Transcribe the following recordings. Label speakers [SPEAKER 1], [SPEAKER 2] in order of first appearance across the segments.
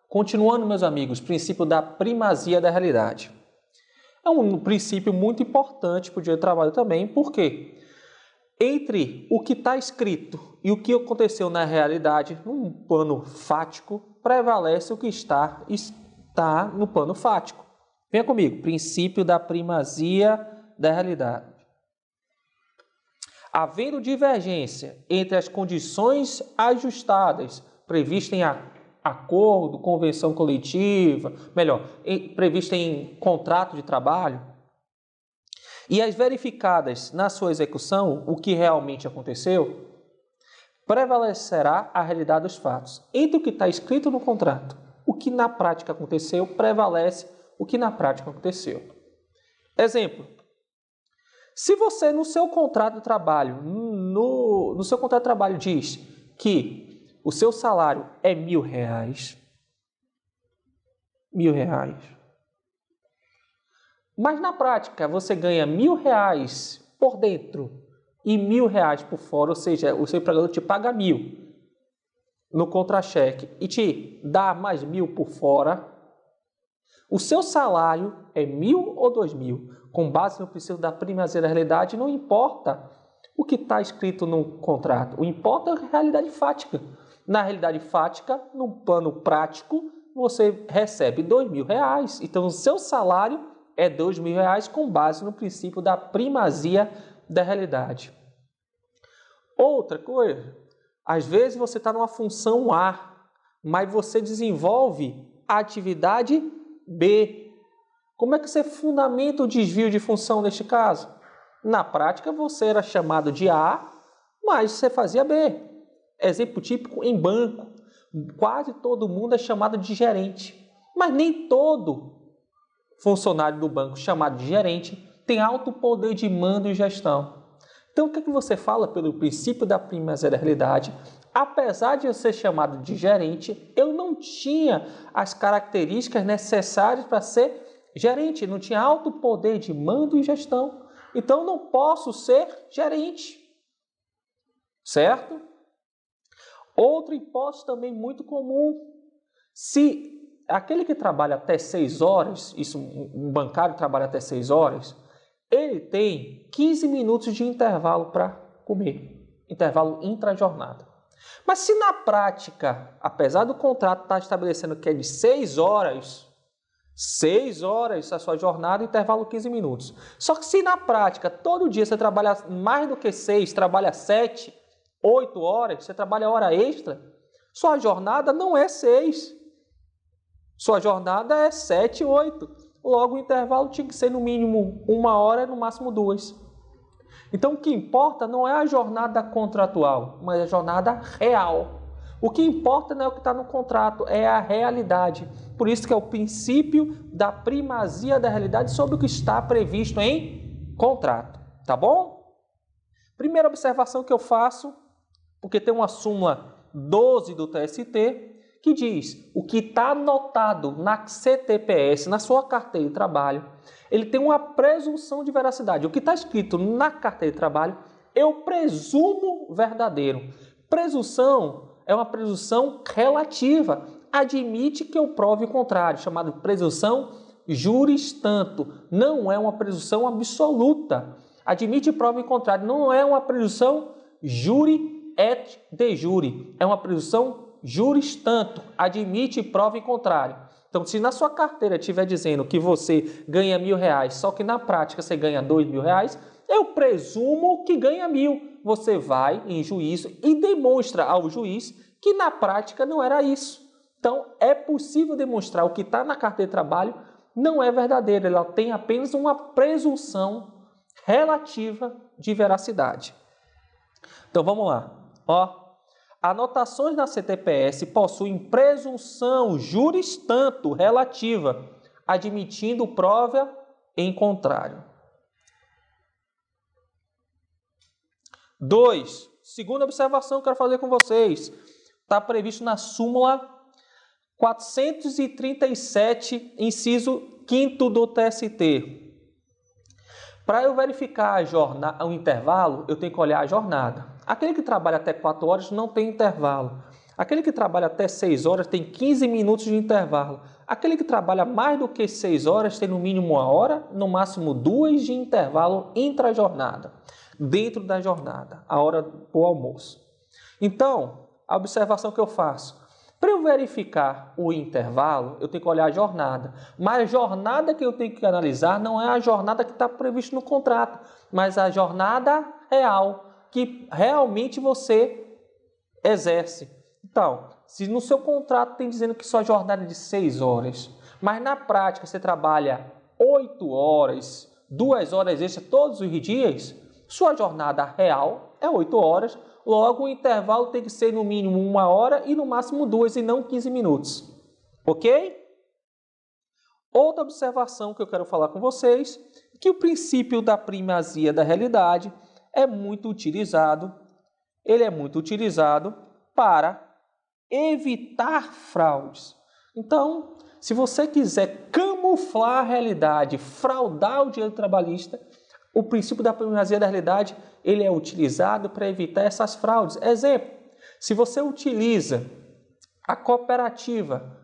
[SPEAKER 1] Continuando, meus amigos, princípio da primazia da realidade. É um princípio muito importante para o direito do trabalho também, porque entre o que está escrito e o que aconteceu na realidade, num plano fático, prevalece o que está no plano fático. Venha comigo, princípio da primazia da realidade. Havendo divergência entre as condições ajustadas previstas em acordo, convenção coletiva, prevista em contrato de trabalho, e as verificadas na sua execução, o que realmente aconteceu, prevalecerá a realidade dos fatos. Entre o que está escrito no contrato, o que na prática aconteceu, prevalece o que na prática aconteceu. Exemplo, se você no seu contrato de trabalho, no seu contrato de trabalho diz que o seu salário é R$1.000, mas na prática você ganha R$1.000 por dentro e R$1.000 por fora, ou seja, o seu empregador te paga 1.000 no contra-cheque e te dá mais 1.000 por fora, o seu salário é 1.000 ou 2.000? Com base no princípio da primazia da realidade, não importa o que está escrito no contrato, o importa é a realidade fática. Na realidade fática, no plano prático, você recebe R$2.000. Então, o seu salário é R$2.000 com base no princípio da primazia da realidade. Outra coisa, às vezes você está numa função A, mas você desenvolve a atividade B. Como é que você fundamenta o desvio de função neste caso? Na prática, você era chamado de A, mas você fazia B. Exemplo típico em banco. Quase todo mundo é chamado de gerente, mas nem todo funcionário do banco chamado de gerente tem alto poder de mando e gestão. Então, o que você fala pelo princípio da primazia da realidade? Apesar de eu ser chamado de gerente, eu não tinha as características necessárias para ser gerente, não tinha alto poder de mando e gestão. Então, eu não posso ser gerente. Certo? Outra hipótese também muito comum. Se aquele que trabalha até 6 horas, um bancário trabalha até 6 horas, ele tem 15 minutos de intervalo para comer, intervalo intra-jornada. Mas se na prática, apesar do contrato estar estabelecendo que é de 6 horas a sua jornada, intervalo 15 minutos. Só que se na prática, todo dia você trabalha mais do que 6, trabalha 7, 8 horas, você trabalha hora extra, sua jornada não é 6. Sua jornada é 7, 8. Logo, o intervalo tinha que ser no mínimo 1 hora, no máximo 2. Então, o que importa não é a jornada contratual, mas a jornada real. O que importa não é o que está no contrato, é a realidade. Por isso que é o princípio da primazia da realidade sobre o que está previsto em contrato. Tá bom? Primeira observação que eu faço, porque tem uma súmula 12 do TST, que diz o que está anotado na CTPS, na sua carteira de trabalho, ele tem uma presunção de veracidade. O que está escrito na carteira de trabalho, eu presumo verdadeiro. Presunção é uma presunção relativa. Admite que eu prove o contrário, chamada presunção juris tanto. Não é uma presunção absoluta. Admite e prova o contrário. Não é uma presunção juri et de jure. É uma presunção juris tanto, admite e prova em contrário. Então, se na sua carteira estiver dizendo que você ganha R$1.000, só que na prática você ganha R$2.000, eu presumo que ganha 1.000. Você vai em juízo e demonstra ao juiz que na prática não era isso. Então, é possível demonstrar o que está na carteira de trabalho não é verdadeiro, ela tem apenas uma presunção relativa de veracidade. Então, vamos lá. Anotações na CTPS possuem presunção juris tanto relativa, admitindo prova em contrário. 2. Segunda observação que eu quero fazer com vocês. Está previsto na súmula 437, inciso 5º do TST. Para eu verificar o intervalo, eu tenho que olhar a jornada. Aquele que trabalha até 4 horas não tem intervalo. Aquele que trabalha até 6 horas tem 15 minutos de intervalo. Aquele que trabalha mais do que 6 horas tem no mínimo 1 hora, no máximo 2 de intervalo intra-jornada, dentro da jornada, a hora do almoço. Então, a observação que eu faço, para eu verificar o intervalo, eu tenho que olhar a jornada. Mas a jornada que eu tenho que analisar não é a jornada que está prevista no contrato, mas a jornada real, que realmente você exerce. Então, se no seu contrato tem dizendo que sua jornada é de 6 horas, mas na prática você trabalha 8 horas, 2 horas extras todos os dias, sua jornada real é 8 horas, logo o intervalo tem que ser no mínimo 1 hora e no máximo 2 e não 15 minutos. Ok? Outra observação que eu quero falar com vocês, que o princípio da primazia da realidade é muito utilizado, ele é muito utilizado para evitar fraudes. Então, se você quiser camuflar a realidade, fraudar o direito trabalhista, o princípio da primazia da realidade, ele é utilizado para evitar essas fraudes. Exemplo, se você utiliza a cooperativa,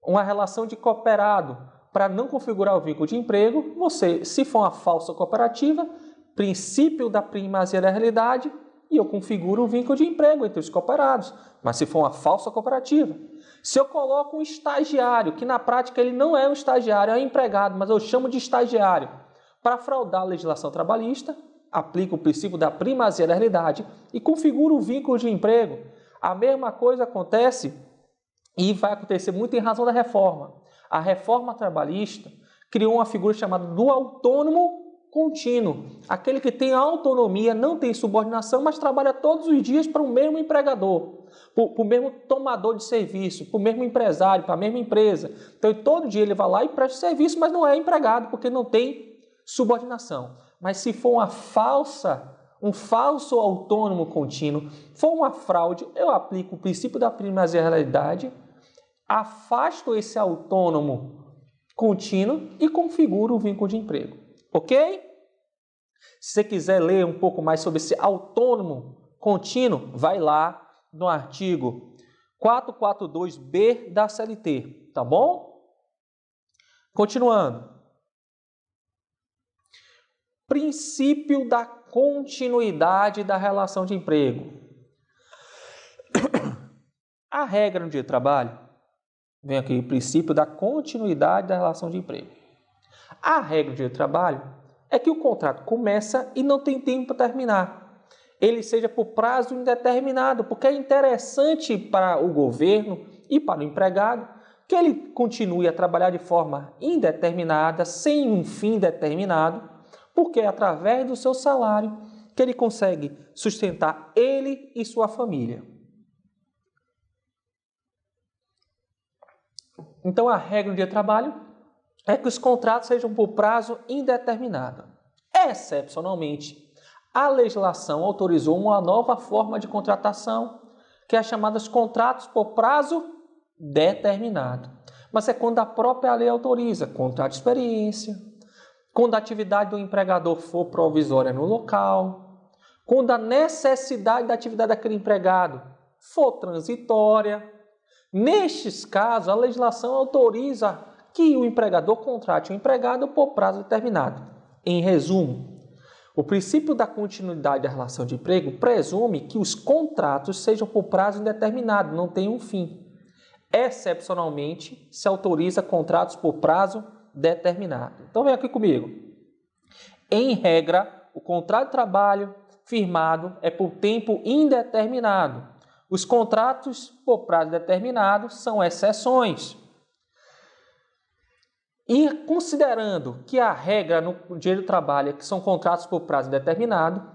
[SPEAKER 1] uma relação de cooperado, para não configurar o vínculo de emprego, você, se for uma falsa cooperativa, princípio da primazia da realidade, e eu configuro o vínculo de emprego entre os cooperados. Mas se for uma falsa cooperativa, se eu coloco um estagiário, que na prática ele não é um estagiário, é um empregado, mas eu chamo de estagiário, para fraudar a legislação trabalhista, aplico o princípio da primazia da realidade e configuro o vínculo de emprego. A mesma coisa acontece e vai acontecer muito em razão da reforma. A reforma trabalhista criou uma figura chamada do autônomo contínuo. Aquele que tem autonomia, não tem subordinação, mas trabalha todos os dias para o mesmo empregador, para o mesmo tomador de serviço, para o mesmo empresário, para a mesma empresa. Então, todo dia ele vai lá e presta serviço, mas não é empregado, porque não tem subordinação. Mas se for um falso autônomo contínuo, for uma fraude, eu aplico o princípio da primazia da realidade, afasto esse autônomo contínuo e configuro o vínculo de emprego. Ok? Se você quiser ler um pouco mais sobre esse autônomo contínuo, vai lá no artigo 442B da CLT, tá bom? Continuando. Princípio da continuidade da relação de emprego. A regra no direito do trabalho, vem aqui o princípio da continuidade da relação de emprego. A regra do direito do trabalho é que o contrato começa e não tem tempo para terminar. Ele seja por prazo indeterminado, porque é interessante para o governo e para o empregado que ele continue a trabalhar de forma indeterminada, sem um fim determinado, porque é através do seu salário que ele consegue sustentar ele e sua família. Então, a regra do direito do trabalho é que os contratos sejam por prazo indeterminado. Excepcionalmente, a legislação autorizou uma nova forma de contratação, que é chamada de contratos por prazo determinado. Mas é quando a própria lei autoriza, contrato de experiência, quando a atividade do empregador for provisória no local, quando a necessidade da atividade daquele empregado for transitória. Nestes casos, a legislação autoriza que o empregador contrate o empregado por prazo determinado. Em resumo, o princípio da continuidade da relação de emprego presume que os contratos sejam por prazo indeterminado, não tenham um fim. Excepcionalmente, se autoriza contratos por prazo determinado. Então, vem aqui comigo. Em regra, o contrato de trabalho firmado é por tempo indeterminado. Os contratos por prazo determinado são exceções. E considerando que a regra no direito do trabalho é que são contratos por prazo determinado,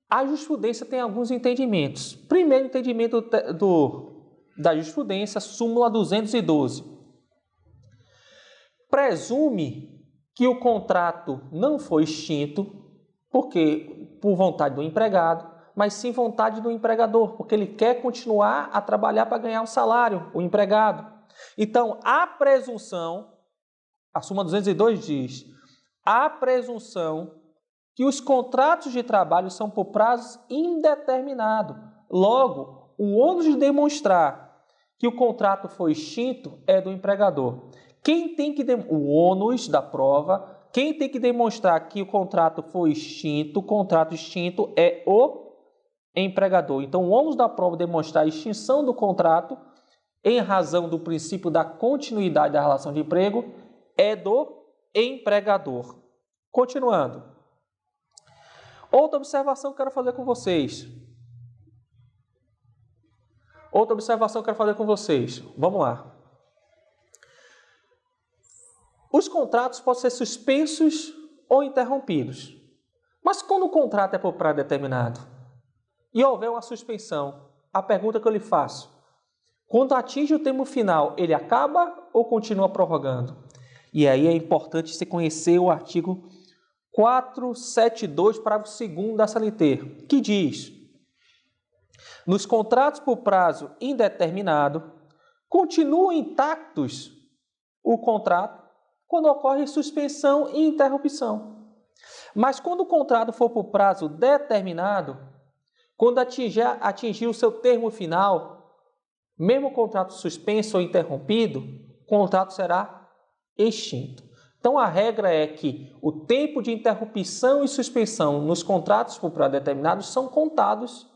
[SPEAKER 1] a jurisprudência tem alguns entendimentos. Primeiro entendimento da jurisprudência, súmula 212. Presume que o contrato não foi extinto por vontade do empregado, mas sim vontade do empregador, porque ele quer continuar a trabalhar para ganhar um salário, o empregado. Então, a presunção, a súmula 202 diz, a presunção que os contratos de trabalho são por prazo indeterminado. Logo, o ônus de demonstrar que o contrato foi extinto é do empregador. Quem tem que o ônus da prova, quem tem que demonstrar que o contrato foi extinto, o contrato extinto é o empregador. Então, o ônus da prova demonstrar a extinção do contrato em razão do princípio da continuidade da relação de emprego é do empregador. Continuando. Outra observação que eu quero fazer com vocês. Vamos lá. Os contratos podem ser suspensos ou interrompidos. Mas quando o contrato é por prazo determinado e houver uma suspensão, a pergunta que eu lhe faço: quando atinge o termo final, ele acaba ou continua prorrogando? E aí é importante você conhecer o artigo 472, parágrafo 2º da CLT, que diz: nos contratos por prazo indeterminado, continuam intactos o contrato quando ocorre suspensão e interrupção. Mas quando o contrato for por prazo determinado, quando atingir o seu termo final, mesmo o contrato suspenso ou interrompido, o contrato será extinto. Então, a regra é que o tempo de interrupção e suspensão nos contratos por prazo determinado são contados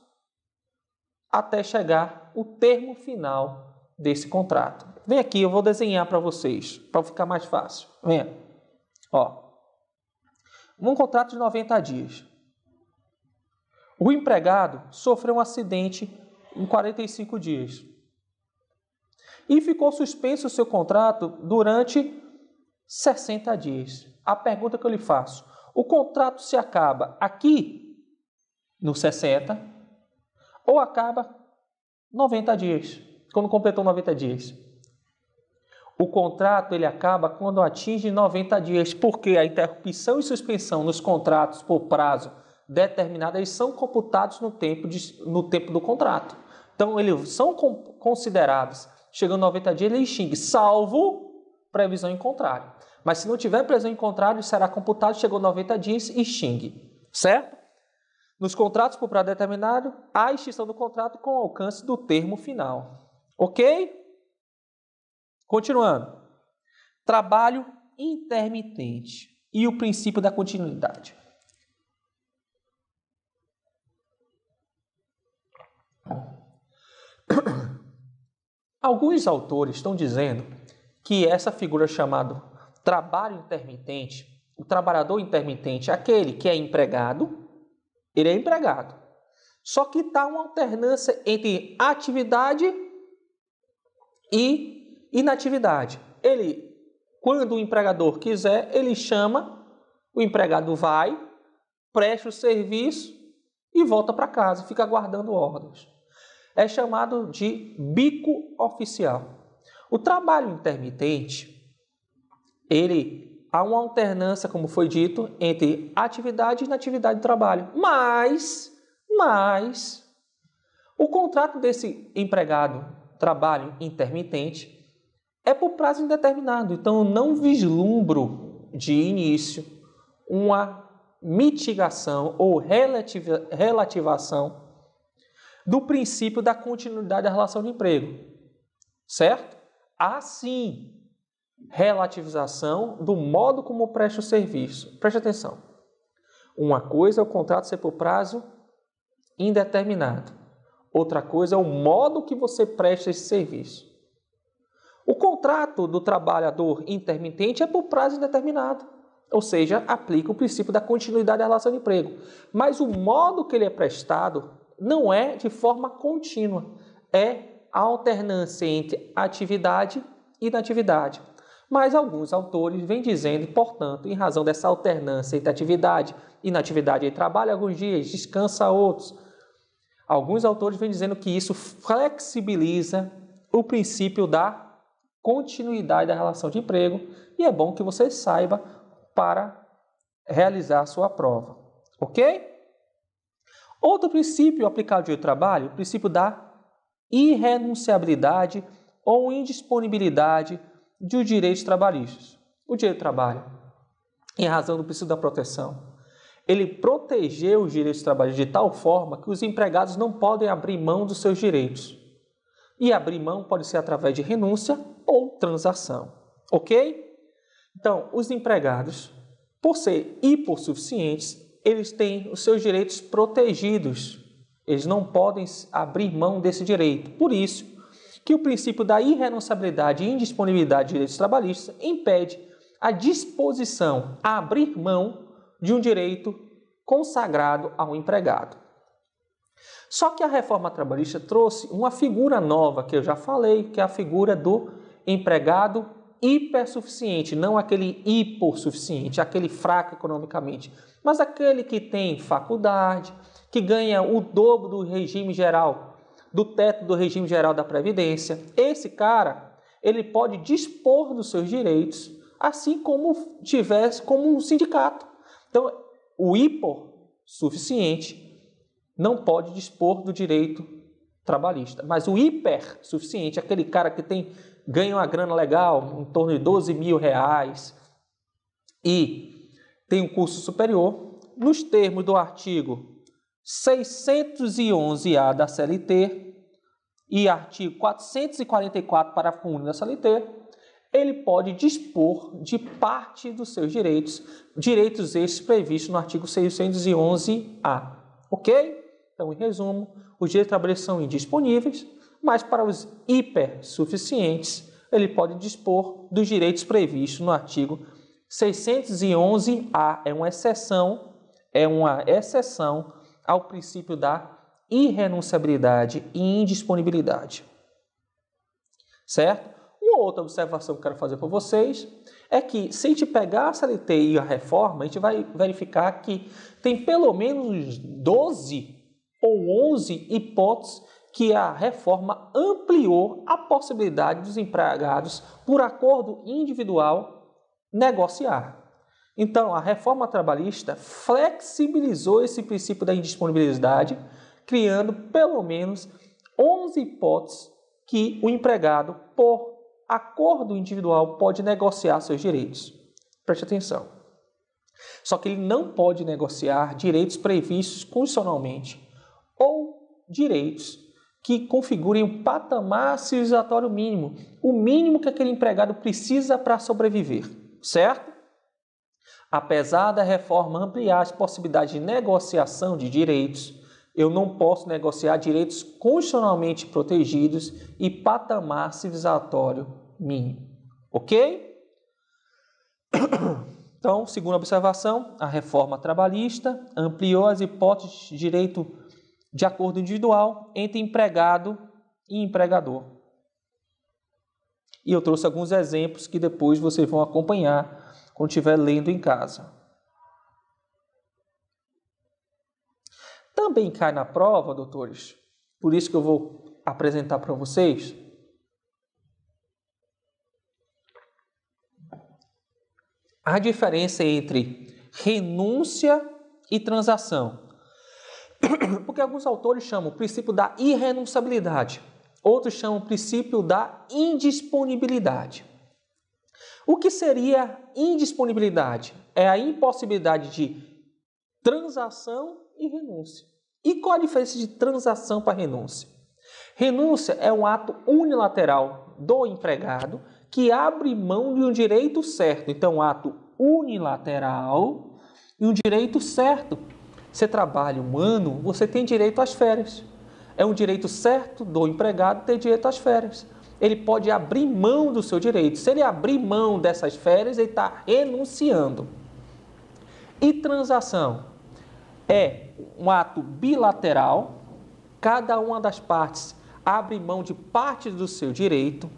[SPEAKER 1] até chegar o termo final desse contrato. Vem aqui, eu vou desenhar para vocês, para ficar mais fácil. Venha. Ó, um contrato de 90 dias. O empregado sofreu um acidente em 45 dias e ficou suspenso o seu contrato durante 60 dias. A pergunta que eu lhe faço: o contrato se acaba aqui no 60 ou acaba 90 dias, quando completou 90 dias? O contrato ele acaba quando atinge 90 dias, porque a interrupção e suspensão nos contratos por prazo determinado, eles são computados no tempo do contrato. Então, eles são considerados, chegando 90 dias, ele extingue, salvo previsão em contrário. Mas se não tiver previsão em contrário, será computado, chegou 90 dias e extingue. Certo? Nos contratos por prazo determinado, há extinção do contrato com alcance do termo final. Ok? Continuando. Trabalho intermitente e o princípio da continuidade. Alguns autores estão dizendo que essa figura chamada trabalho intermitente, o trabalhador intermitente, aquele que é empregado, ele é empregado. Só que está uma alternância entre atividade e inatividade. Ele, quando o empregador quiser, ele chama, o empregado vai, presta o serviço e volta para casa, fica aguardando ordens. É chamado de bico oficial. O trabalho intermitente, há uma alternância, como foi dito, entre atividade e inatividade do trabalho. Mas, o contrato desse empregado, trabalho intermitente, é por prazo indeterminado. Então, eu não vislumbro de início uma mitigação ou relativação do princípio da continuidade da relação de emprego. Certo? Há sim relativização do modo como presta o serviço. Preste atenção. Uma coisa é o contrato ser por prazo indeterminado. Outra coisa é o modo que você presta esse serviço. O contrato do trabalhador intermitente é por prazo indeterminado. Ou seja, aplica o princípio da continuidade da relação de emprego. Mas o modo que ele é prestado não é de forma contínua. É a alternância entre atividade e inatividade. Mas alguns autores vêm dizendo, portanto, em razão dessa alternância entre atividade e inatividade, ele trabalha alguns dias, descansa outros. Alguns autores vêm dizendo que isso flexibiliza o princípio da continuidade da relação de emprego e é bom que você saiba para realizar a sua prova. Ok? Outro princípio aplicado ao direito do trabalho, o princípio da irrenunciabilidade ou indisponibilidade dos direitos trabalhistas. O direito do trabalho, em razão do princípio da proteção, Ele protegeu os direitos trabalhistas de tal forma que os empregados não podem abrir mão dos seus direitos. E abrir mão pode ser através de renúncia ou transação, ok? Então, os empregados, por ser hipossuficientes, eles têm os seus direitos protegidos. Eles não podem abrir mão desse direito. Por isso que o princípio da irrenunciabilidade e indisponibilidade de direitos trabalhistas impede a disposição a abrir mão de um direito consagrado ao empregado. Só que a reforma trabalhista trouxe uma figura nova, que eu já falei, que é a figura do empregado hipersuficiente, não aquele hipossuficiente, aquele fraco economicamente, mas aquele que tem faculdade, que ganha o dobro do regime geral, do teto do regime geral da Previdência. Esse cara, ele pode dispor dos seus direitos, assim como tivesse como um sindicato. Então, o hipossuficiente não pode dispor do direito trabalhista, mas o hipersuficiente, aquele cara que ganha uma grana legal, em torno de 12 mil reais, e tem um curso superior, nos termos do artigo 611-A da CLT e artigo 444, parágrafo único da CLT, ele pode dispor de parte dos seus direitos estes previstos no artigo 611-A, ok? Então, em resumo, os direitos trabalhistas são indisponíveis, mas para os hipersuficientes, ele pode dispor dos direitos previstos no artigo 611-A. É uma exceção ao princípio da irrenunciabilidade e indisponibilidade. Certo? Uma outra observação que eu quero fazer para vocês é que, se a gente pegar a CLT e a reforma, a gente vai verificar que tem pelo menos 12 ou 11 hipóteses que a reforma ampliou a possibilidade dos empregados, por acordo individual, negociar. Então, a reforma trabalhista flexibilizou esse princípio da indisponibilidade, criando pelo menos 11 hipóteses que o empregado, por acordo individual, pode negociar seus direitos. Preste atenção. Só que ele não pode negociar direitos previstos constitucionalmente ou direitos que configurem um patamar civilizatório mínimo, o mínimo que aquele empregado precisa para sobreviver, certo? Apesar da reforma ampliar as possibilidades de negociação de direitos, eu não posso negociar direitos constitucionalmente protegidos e patamar civilizatório mínimo, ok? Então, segunda observação, a reforma trabalhista ampliou as hipóteses de direito de acordo individual entre empregado e empregador. E eu trouxe alguns exemplos que depois vocês vão acompanhar quando estiver lendo em casa. Também cai na prova, doutores, por isso que eu vou apresentar para vocês, a diferença entre renúncia e transação. Porque alguns autores chamam o princípio da irrenunciabilidade, outros chamam o princípio da indisponibilidade. O que seria indisponibilidade? É a impossibilidade de transação e renúncia. E qual a diferença de transação para renúncia? Renúncia é um ato unilateral do empregado que abre mão de um direito certo. Então, um ato unilateral e um direito certo. Você trabalha um ano, você tem direito às férias. É um direito certo do empregado ter direito às férias. Ele pode abrir mão do seu direito. Se ele abrir mão dessas férias, ele está renunciando. E transação é um ato bilateral. Cada uma das partes abre mão de parte do seu direito.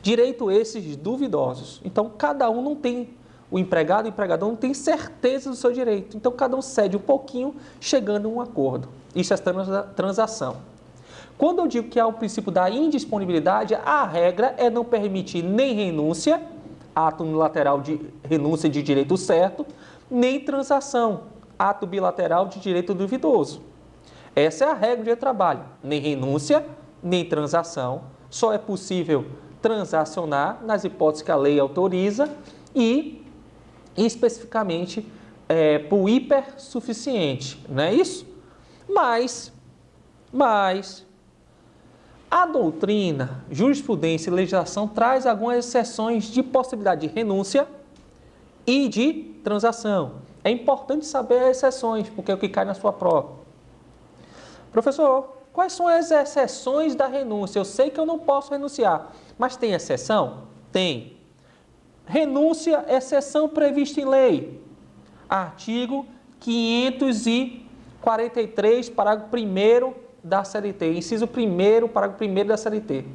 [SPEAKER 1] Direito esses duvidosos. Então, cada um não tem... O empregado e o empregador não tem certeza do seu direito. Então, cada um cede um pouquinho, chegando a um acordo. Isso é transação. Quando eu digo que há o princípio da indisponibilidade, a regra é não permitir nem renúncia, ato unilateral de renúncia de direito certo, nem transação, ato bilateral de direito duvidoso. Essa é a regra de trabalho. Nem renúncia, nem transação. Só é possível transacionar nas hipóteses que a lei autoriza e especificamente para o hipersuficiente, não é isso? Mas a doutrina, jurisprudência e legislação traz algumas exceções de possibilidade de renúncia e de transação. É importante saber as exceções, porque é o que cai na sua prova. Professor, quais são as exceções da renúncia? Eu sei que eu não posso renunciar, mas tem exceção? Tem. Renúncia, exceção prevista em lei. Artigo 543, parágrafo 1º da CLT, inciso 1º, parágrafo 1º da CLT.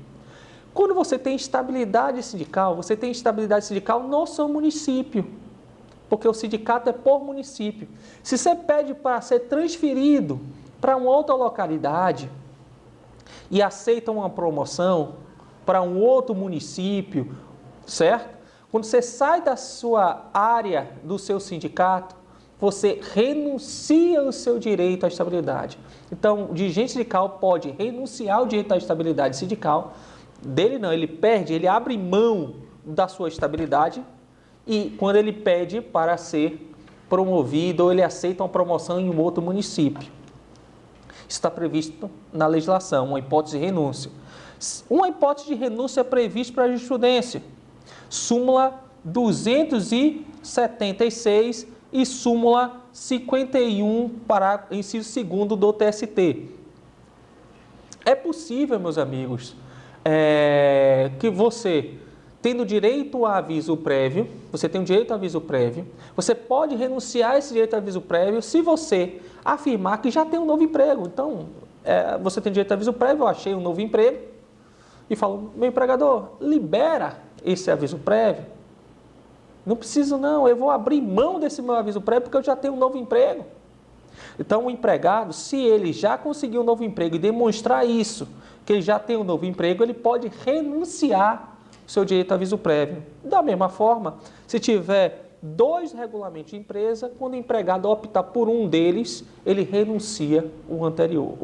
[SPEAKER 1] Quando você tem estabilidade sindical, você tem estabilidade sindical no seu município, porque o sindicato é por município. Se você pede para ser transferido para uma outra localidade e aceita uma promoção para um outro município, certo? Quando você sai da sua área do seu sindicato, você renuncia o seu direito à estabilidade. Então, o dirigente sindical pode renunciar ao direito à estabilidade sindical. Dele não, ele perde, ele abre mão da sua estabilidade e quando ele pede para ser promovido ou ele aceita uma promoção em um outro município. Isso está previsto na legislação, uma hipótese de renúncia. Uma hipótese de renúncia é prevista para a jurisprudência. Súmula 276 e súmula 51, inciso 2º do TST. É possível, meus amigos, que você, tendo direito a aviso prévio, você tem um direito a aviso prévio, você pode renunciar a esse direito a aviso prévio se você afirmar que já tem um novo emprego. Então, você tem direito a aviso prévio, eu achei um novo emprego, e falo, meu empregador, libera esse aviso prévio. Não preciso não, eu vou abrir mão desse meu aviso prévio porque eu já tenho um novo emprego. Então, o empregado, se ele já conseguiu um novo emprego e demonstrar isso, que ele já tem um novo emprego, ele pode renunciar o seu direito a aviso prévio. Da mesma forma, se tiver 2 regulamentos de empresa, quando o empregado optar por um deles, ele renuncia o anterior,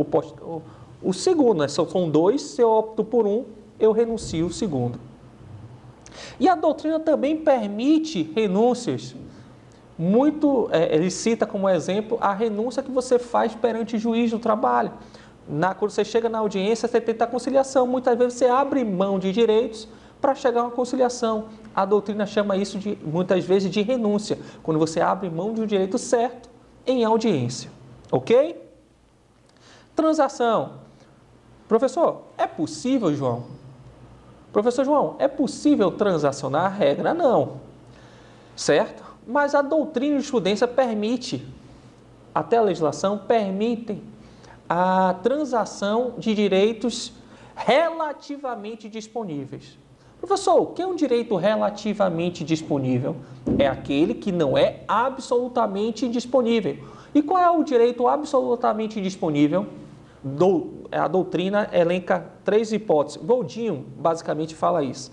[SPEAKER 1] o segundo, né? Se são 2, se eu opto por um, eu renuncio o segundo. E a doutrina também permite renúncias. Ele cita como exemplo a renúncia que você faz perante o juiz do trabalho. Quando você chega na audiência, você tenta a conciliação. Muitas vezes você abre mão de direitos para chegar a uma conciliação. A doutrina chama isso, muitas vezes, de renúncia, quando você abre mão de um direito certo em audiência. Ok? Transação. Professor, é possível, João? Professor João, é possível transacionar? A regra não, certo? Mas a doutrina de jurisprudência permite, até a legislação, permitem a transação de direitos relativamente disponíveis. Professor, o que é um direito relativamente disponível? É aquele que não é absolutamente disponível. E qual é o direito absolutamente disponível? A doutrina elenca 3 hipóteses. Goldinho basicamente fala isso.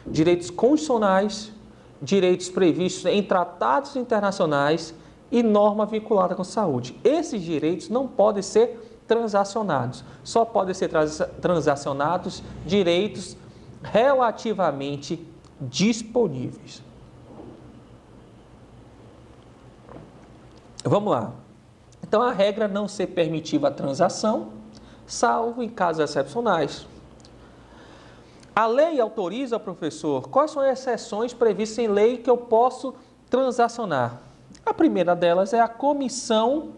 [SPEAKER 1] Direitos constitucionais, direitos previstos em tratados internacionais e norma vinculada com saúde. Esses direitos não podem ser transacionados. Só podem ser transacionados direitos relativamente disponíveis. Vamos lá. Então, a regra não ser permitiva a transação, salvo em casos excepcionais. A lei autoriza, professor, quais são as exceções previstas em lei que eu posso transacionar? A primeira delas é a comissão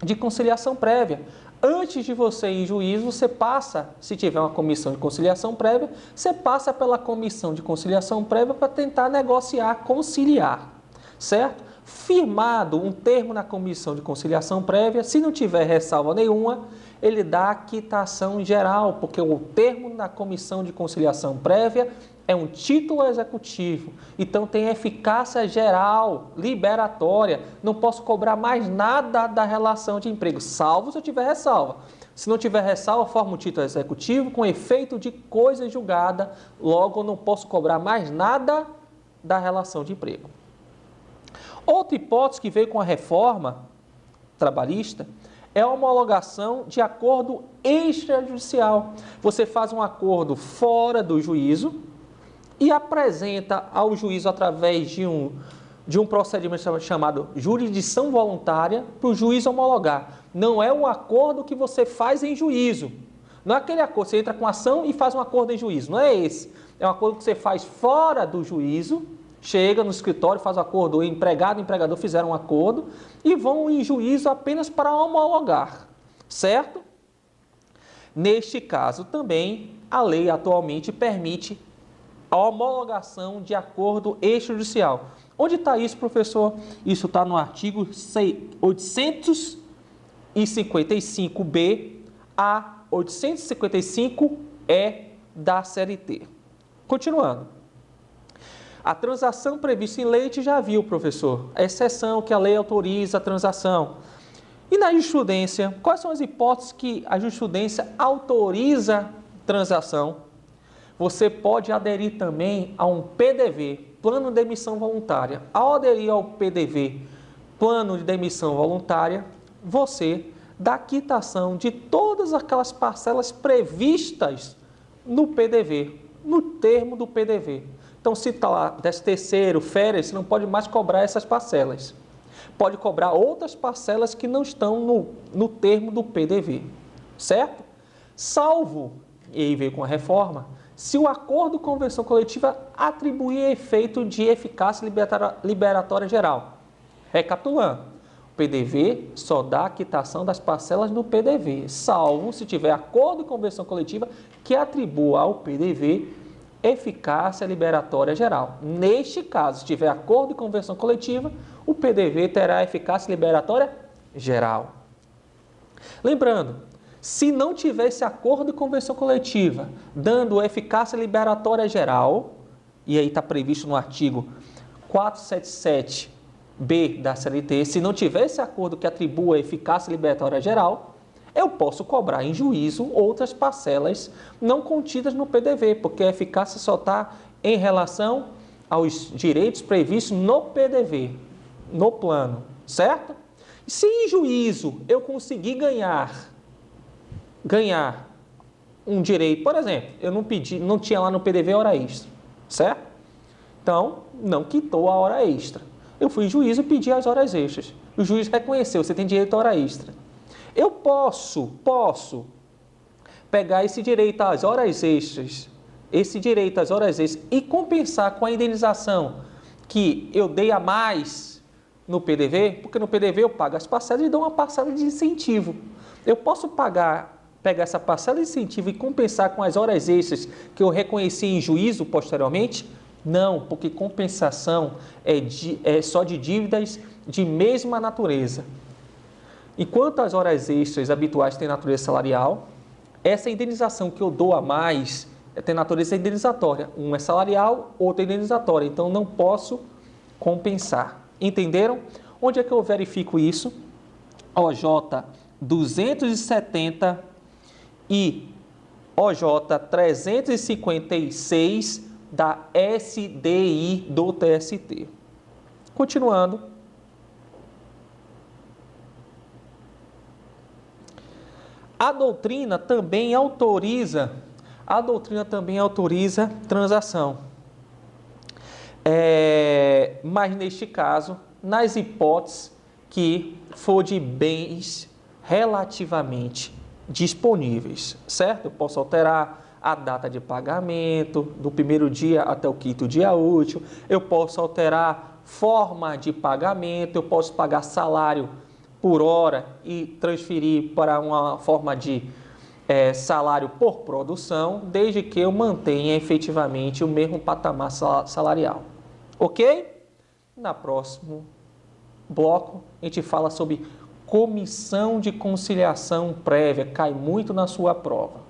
[SPEAKER 1] de conciliação prévia. Antes de você ir em juízo, você passa, se tiver uma comissão de conciliação prévia, você passa pela comissão de conciliação prévia para tentar negociar, conciliar, certo? Firmado um termo na comissão de conciliação prévia, se não tiver ressalva nenhuma, ele dá a quitação geral, porque o termo na comissão de conciliação prévia é um título executivo, então tem eficácia geral, liberatória, não posso cobrar mais nada da relação de emprego, salvo se eu tiver ressalva. Se não tiver ressalva, forma um título executivo com efeito de coisa julgada, logo eu não posso cobrar mais nada da relação de emprego. Outra hipótese que veio com a reforma trabalhista é a homologação de acordo extrajudicial. Você faz um acordo fora do juízo e apresenta ao juízo através de de um procedimento chamado jurisdição voluntária para o juiz homologar. Não é o acordo que você faz em juízo. Não é aquele acordo, você entra com ação e faz um acordo em juízo. Não é esse. É um acordo que você faz fora do juízo, chega no escritório, faz o acordo, o empregado e o empregador fizeram um acordo e vão em juízo apenas para homologar, certo? Neste caso também, a lei atualmente permite a homologação de acordo extrajudicial. Onde está isso, professor? Isso está no artigo 855B a 855E da CLT. Continuando. A transação prevista em lei, a gente já viu, professor. A exceção que a lei autoriza a transação. E na jurisprudência, quais são as hipóteses que a jurisprudência autoriza transação? Você pode aderir também a um PDV, Plano de Demissão Voluntária. Ao aderir ao PDV, Plano de Demissão Voluntária, você dá quitação de todas aquelas parcelas previstas no PDV, no termo do PDV. Então, se está lá 13º, férias, você não pode mais cobrar essas parcelas. Pode cobrar outras parcelas que não estão no termo do PDV, certo? Salvo, e aí veio com a reforma, se o acordo de convenção coletiva atribuir efeito de eficácia liberatória geral. Recapitulando, o PDV só dá a quitação das parcelas do PDV, salvo se tiver acordo de convenção coletiva que atribua ao PDV eficácia liberatória geral. Neste caso, se tiver acordo de convenção coletiva, o PDV terá eficácia liberatória geral. Lembrando, se não tivesse acordo de convenção coletiva dando eficácia liberatória geral, e aí está previsto no artigo 477B da CLT, se não tivesse acordo que atribua eficácia liberatória geral, eu posso cobrar em juízo outras parcelas não contidas no PDV, porque a eficácia só está em relação aos direitos previstos no PDV, no plano, certo? Se em juízo eu conseguir ganhar um direito, por exemplo, eu não tinha lá no PDV hora extra, certo? Então, não quitou a hora extra. Eu fui em juízo e pedi as horas extras. O juiz reconheceu, você tem direito à hora extra. Eu posso pegar esse direito às horas extras, e compensar com a indenização que eu dei a mais no PDV, porque no PDV eu pago as parcelas e dou uma parcela de incentivo. Eu posso pegar essa parcela de incentivo e compensar com as horas extras que eu reconheci em juízo posteriormente? Não, porque compensação é só de dívidas de mesma natureza. Enquanto as horas extras habituais têm natureza salarial, essa indenização que eu dou a mais tem natureza indenizatória. Uma é salarial, outra é indenizatória. Então, não posso compensar. Entenderam? Onde é que eu verifico isso? OJ 270 e OJ 356 da SDI do TST. Continuando. A doutrina também autoriza transação. Mas neste caso, nas hipóteses que for de bens relativamente disponíveis, certo? Eu posso alterar a data de pagamento, do primeiro dia até o quinto dia útil, eu posso alterar forma de pagamento, eu posso pagar salário por hora e transferir para uma forma de salário por produção, desde que eu mantenha efetivamente o mesmo patamar salarial. Ok? No próximo bloco, a gente fala sobre comissão de conciliação prévia, cai muito na sua prova.